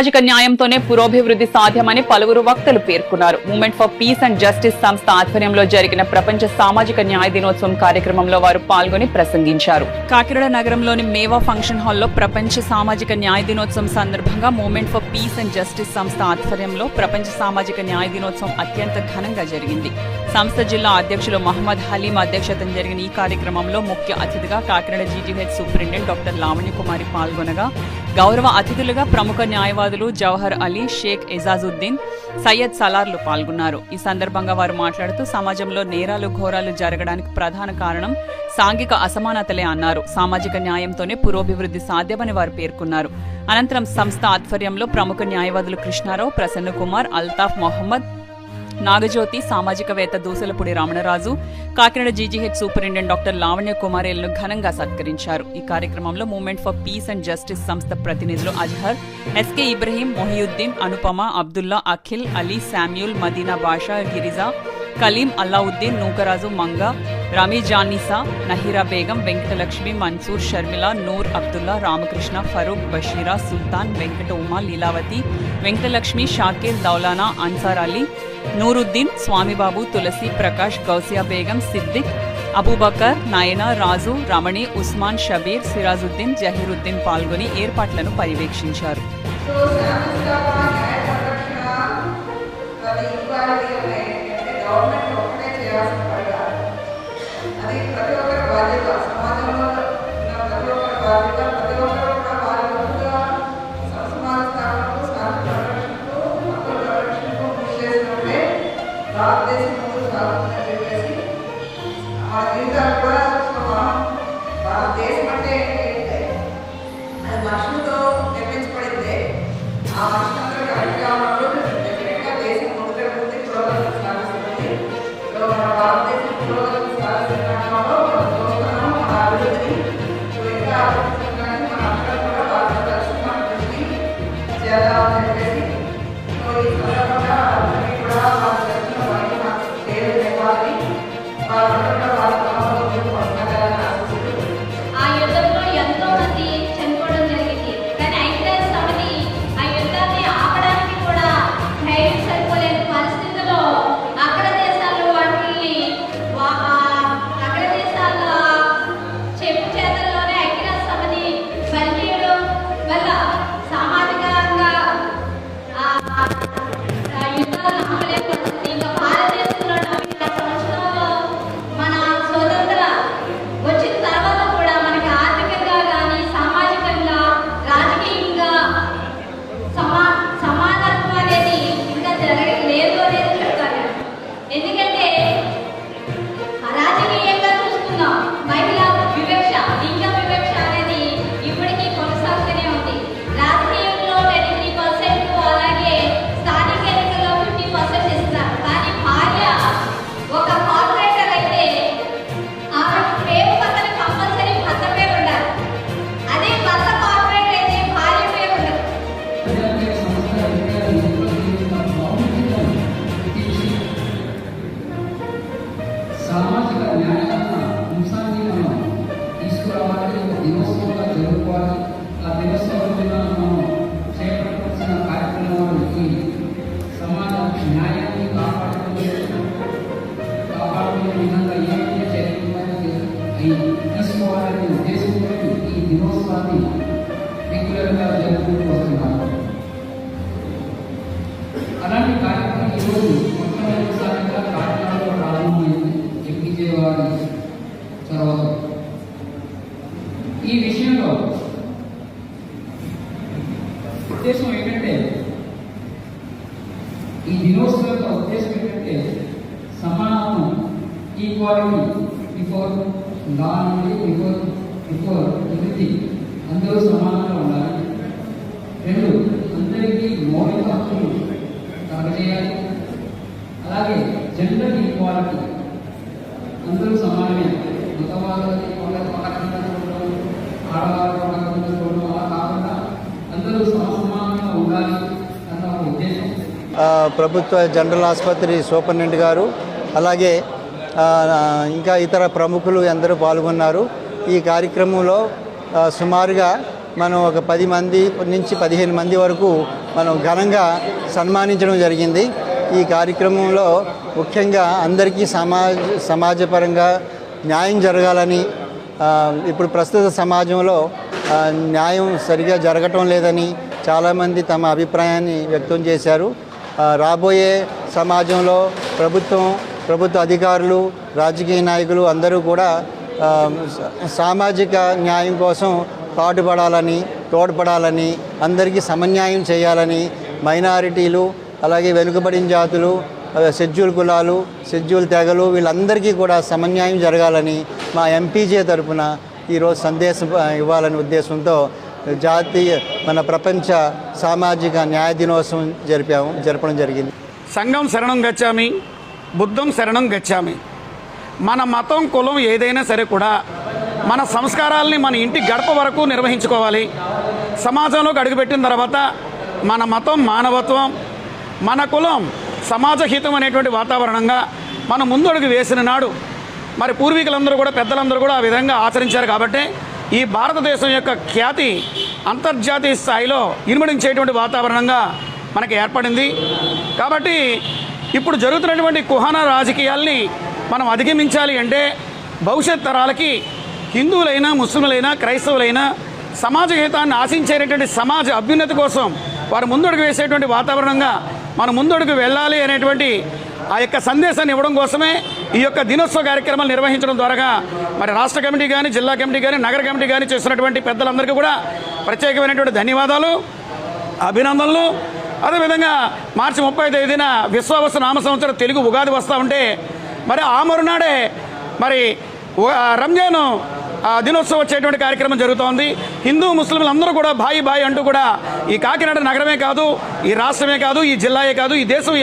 సామాజిక న్యాయంతోనే పురోభివృద్ధి సాధ్యమని పలువురు వక్తలు పేర్కొన్నారు. Movement for peace and justice సంస్థ ఆధ్వర్యంలో జరిగిన ప్రపంచ సామాజిక న్యాయ దినోత్సవం కార్యక్రమంలో వారు పాల్గొని ప్రసంగించారు. కాకినాడ నగరంలోని మేవా ఫంక్షన్ హాల్లో ప్రపంచ సామాజిక న్యాయ దినోత్సవం సందర్భంగా movement for peace and justice సంస్థ ఆధ్వర్యంలో ప్రపంచ సామాజిక న్యాయ దినోత్సవం అత్యంత ఘనంగా జరిగింది. సంస్థ జిల్లా అధ్యక్షులు మహమ్మద్ హలీం అధ్యక్షతన జరిగిన ఈ కార్యక్రమంలో ముఖ్య అతిథిగా Kakinada GGH superintendent doctor Lavanya Kumari పాల్గొనగా, గౌరవ అతిథులుగా ప్రముఖ న్యాయవాదులు జవహర్ అలీ, షేక్ ఎజాజుద్దీన్, సయ్యద్ సలార్లు పాల్గొన్నారు. ఈ సందర్భంగా వారు మాట్లాడుతూ సమాజంలో నేరాలు ఘోరాలు జరగడానికి ప్రధాన కారణం సాంఘిక అసమానతలే అన్నారు. సామాజిక న్యాయంతోనే పురోభివృద్ధి సాధ్యమని వారు పేర్కొన్నారు. అనంతరం సంస్థ ఆధ్వర్యంలో ప్రముఖ న్యాయవాదులు కృష్ణారావు, ప్రసన్న కుమార్, అల్తాఫ్ మొహమ్మద్, నాగజ్యోతి, సామాజికవేత్త Dusalapudi Ramana Raju, Kakinada GGH superintendent doctor Lavanya కుమారేలను ఘనంగా సత్కరించారు. ఈ కార్యక్రమంలో movement for peace and justice సంస్థ ప్రతినిధులు అజహర్, ఎస్కే ఇబ్రహీం, మొహియుద్దీన్, అనుపమ, అబ్దుల్లా, అఖిల్, అలీ, శామ్యూల్, మదీనా బాషా, గిరిజా, కలీం, అల్లావుద్దీన్, నూకరాజు, మంగ, రమీజానిసా, నహీరా బేగం, వెంకటలక్ష్మి, మన్సూర్, షర్మిల, నూర్, అబ్దుల్లా, రామకృష్ణ, ఫరూక్, బషీరా, సుల్తాన్, వెంకట ఉమా, లీలావతి, వెంకటలక్ష్మి, షాకీర్, దౌలానా, అన్సార్ అలీ, నూరుద్దీన్, స్వామిబాబు, తులసి, ప్రకాష్, గౌసియా బేగం, సిద్దిక్, అబూబకర్, నాయన, రాజు, రమణి, ఉస్మాన్, షబీర్, సిరాజుద్దీన్, జహీరుద్దీన్ పాల్గొని ఏర్పాట్లను పర్యవేక్షించారు. సామాజిక న్యాయాన్న అంశాన్ని మనం తీసుకురావాలి, ఒక దినోత్సవంగా జరుపుకోవాలి. ఆ దినోత్సవం మనం చేపట్టాల్సిన కార్యక్రమాలు ఈ సమాజ న్యాయాన్ని కాపాడుకునే విధంగా ఏమైనా చర్యలు తీసుకోవాలనే ఉద్దేశంతో ఈ దినోత్సవాన్ని రెగ్యులర్గా జరుపుకుంటూ వస్తున్నాము. అలాంటి కార్యక్రమం ఈరోజు మొట్టమొదటిసారిగా కాకినాడలో ప్రారంభమైంది. విజయవాడ తర్వాత ఈ విషయంలో ఉద్దేశం ఏంటంటే, ఈ దినోత్సవం యొక్క ఉద్దేశం ఏంటంటే సమానత్వం, ఈక్వాలిటీ బిఫోర్ లా నుండి బిఫోర్ ఎవ్రీథింగ్, అందరూ సమానంగా ఉండాలి. రెండు, అందరికీ మౌలిక హక్కులు కలగజేయాలి. అలాగే జెండర్ ఈక్వాలిటీ, అందరూ సమానమే, మతవాదాన్ని ఆడవాళ్ళు అలా కాకుండా అందరూ సమానంగా ఉండాలి అన్న ఒక ఉద్దేశం. ప్రభుత్వ జనరల్ ఆసుపత్రి సూపరింటెండెంట్ గారు, అలాగే ఇంకా ఇతర ప్రముఖులు అందరూ పాల్గొన్నారు. ఈ కార్యక్రమంలో సుమారుగా మనం ఒక 10 మంది నుంచి 15 మంది వరకు మనం ఘనంగా సన్మానించడం జరిగింది. ఈ కార్యక్రమంలో ముఖ్యంగా అందరికీ సమాజపరంగా న్యాయం జరగాలని, ఇప్పుడు ప్రస్తుత సమాజంలో న్యాయం సరిగా జరగటం లేదని చాలామంది తమ అభిప్రాయాన్ని వ్యక్తం చేశారు. రాబోయే సమాజంలో ప్రభుత్వ అధికారులు, రాజకీయ నాయకులు అందరూ కూడా సామాజిక న్యాయం కోసం తోడ్పడాలని, అందరికీ సమన్యాయం చేయాలని, మైనారిటీలు, అలాగే వెనుకబడిన జాతులు, షెడ్యూల్ కులాలు, షెడ్యూల్ తెగలు వీళ్ళందరికీ కూడా సమన్యాయం జరగాలని మా ఎంపీజే తరఫున ఈరోజు సందేశం ఇవ్వాలనే ఉద్దేశంతో మన ప్రపంచ సామాజిక న్యాయ దినోత్సవం జరపడం జరిగింది. సంఘం శరణం గచ్చామి, బుద్ధం శరణం గచ్చామి. మన మతం, కులం ఏదైనా సరే కూడా మన సంస్కారాల్ని మన ఇంటి గడప వరకు నిర్వహించుకోవాలి. సమాజంలోకి అడుగుపెట్టిన తర్వాత మన మతం మానవత్వం, మన కులం సమాజహితం అనేటువంటి వాతావరణంగా మనం ముందడుగు వేసిన నాడు మరి పూర్వీకులందరూ కూడా, పెద్దలందరూ కూడా ఆ విధంగా ఆచరించారు. కాబట్టి ఈ భారతదేశం యొక్క ఖ్యాతి అంతర్జాతీయ స్థాయిలో ఇనుమడించేటువంటి వాతావరణంగా మనకి ఏర్పడింది. కాబట్టి ఇప్పుడు జరుగుతున్నటువంటి కుహాన రాజకీయాల్ని మనం అధిగమించాలి అంటే భవిష్యత్ తరాలకి హిందువులైనా, ముస్లింలైనా, క్రైస్తవులైనా సమాజ హితాన్ని ఆశించేటటువంటి సమాజ అభ్యున్నతి కోసం వారు ముందడుగు వేసేటువంటి వాతావరణంగా మనం ముందడుగు వెళ్ళాలి అనేటువంటి ఆ యొక్క సందేశాన్ని ఇవ్వడం కోసమే ఈ యొక్క దినోత్సవ కార్యక్రమాలు నిర్వహించడం ద్వారా మరి రాష్ట్ర కమిటీ కానీ, జిల్లా కమిటీ కానీ, నగర కమిటీ కానీ చేస్తున్నటువంటి పెద్దలందరికీ కూడా ప్రత్యేకమైనటువంటి ధన్యవాదాలు, అభినందనలు. అదేవిధంగా మార్చి 30వ తేదీన విశ్వావసు నామ సంవత్సరం తెలుగు ఉగాది వస్తూ ఉంటే మరి ఆ మరునాడే మరి రంజాన్ దినోత్సవం వచ్చేటువంటి కార్యక్రమం జరుగుతోంది. హిందూ ముస్లింలు అందరూ కూడా బాయి అంటూ కూడా ఈ కాకినాడ నగరమే కాదు, ఈ రాష్ట్రమే కాదు, ఈ జిల్లాయే కాదు, ఈ దేశం